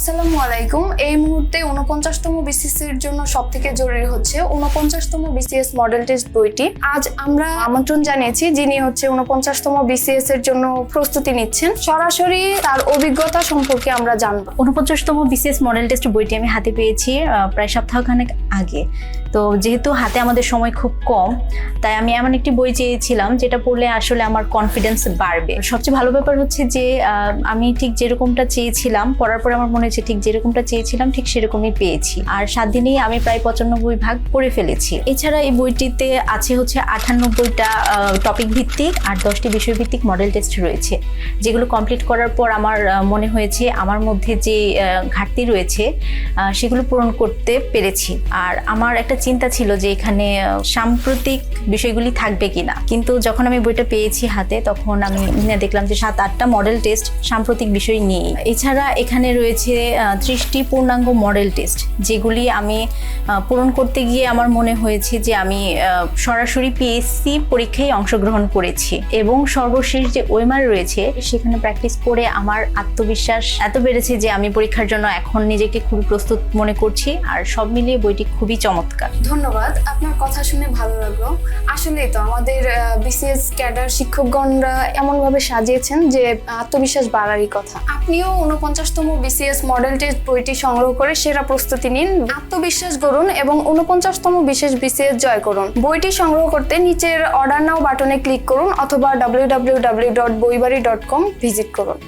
আসসালামু আলাইকুম। এই মুহূর্তে 49তম বিসিএস এর জন্য সবথেকে জরুরি হচ্ছে 49তম বিসিএস মডেল টেস্ট বইটি। আজ আমরা আমন্ত্রণ জানিয়েছি যিনি হচ্ছে 49তম বিসিএস এর জন্য প্রস্তুতি নিচ্ছেন। সরাসরি তার অভিজ্ঞতা সম্পর্কে আমরা জানবো। 49তম বিসিএস মডেল টেস্ট বইটি আমি হাতে পেয়েছি প্রায় সপ্তাহখানেক আগে। তো যেহেতু হাতে আমাদের সময় খুব কম, তাই আমি এমন একটি বই চেয়েছিলাম যেটা পড়লে আসলে আমার কনফিডেন্স বাড়বে। সবচেয়ে ভালো ব্যাপার হচ্ছে যে আমি ঠিক যেরকমটা চেয়েছিলাম, পড়ার পর আমার মনে হচ্ছে ঠিক যেরকমটা চেয়েছিলাম ঠিক সেরকমই পেয়েছি। আর 7 দিনেই আমি প্রায় 95 ভাগ পড়ে ফেলেছি। এছাড়া এই বইটিতে আছে হচ্ছে 98টা টপিক ভিত্তিক আর 10টি বিষয় ভিত্তিক মডেল টেস্ট রয়েছে, যেগুলো কমপ্লিট করার পর আমার মনে হয়েছে আমার মধ্যে যে ঘাটতি রয়েছে সেগুলো পূরণ করতে পেরেছি। আর আমার একটা চিন্তা ছিল যে এখানে সাম্প্রতিক বিষয়গুলি থাকবে কিনা, কিন্তু যখন আমি বইটা পেয়েছি হাতে তখন আমি দেখলাম যে 7-8টা মডেল টেস্ট সাম্প্রতিক বিষয় নিয়ে। এছাড়া এখানে রয়েছে 30টি পূর্ণাঙ্গ মডেল টেস্ট, যেগুলি আমি পূরণ করতে গিয়ে আমার মনে হয়েছে যে আমি সরাসরি পিএসসি পরীক্ষায় অংশগ্রহণ করেছি। এবং সর্বশেষ যে ওএমআর রয়েছে সেখানে প্র্যাকটিস করে আমার আত্মবিশ্বাস এত বেড়েছে যে আমি পরীক্ষার জন্য এখন নিজেকে খুবই প্রস্তুত মনে করছি। আর সব মিলিয়ে বইটি খুবই চমৎকার। ধন্যবাদ, আপনার কথা শুনে ভালো লাগলো। আসলেই তো আমাদের বিসিএস ক্যাডার শিক্ষকগণরা এমনভাবে সাজিয়েছেন যে আত্মবিশ্বাস বাড়ারই কথা। আপনিও 49তম বিসিএস মডেল টেস্ট বইটি সংগ্রহ করে সেরা প্রস্তুতি নিন, আত্মবিশ্বাস গড়ুন এবং 49তম বিশেষ বিসিএস জয় করুন। বইটি সংগ্রহ করতে নিচের অর্ডার নাও বাটনে ক্লিক করুন অথবা www.boibari.com ভিজিট করুন।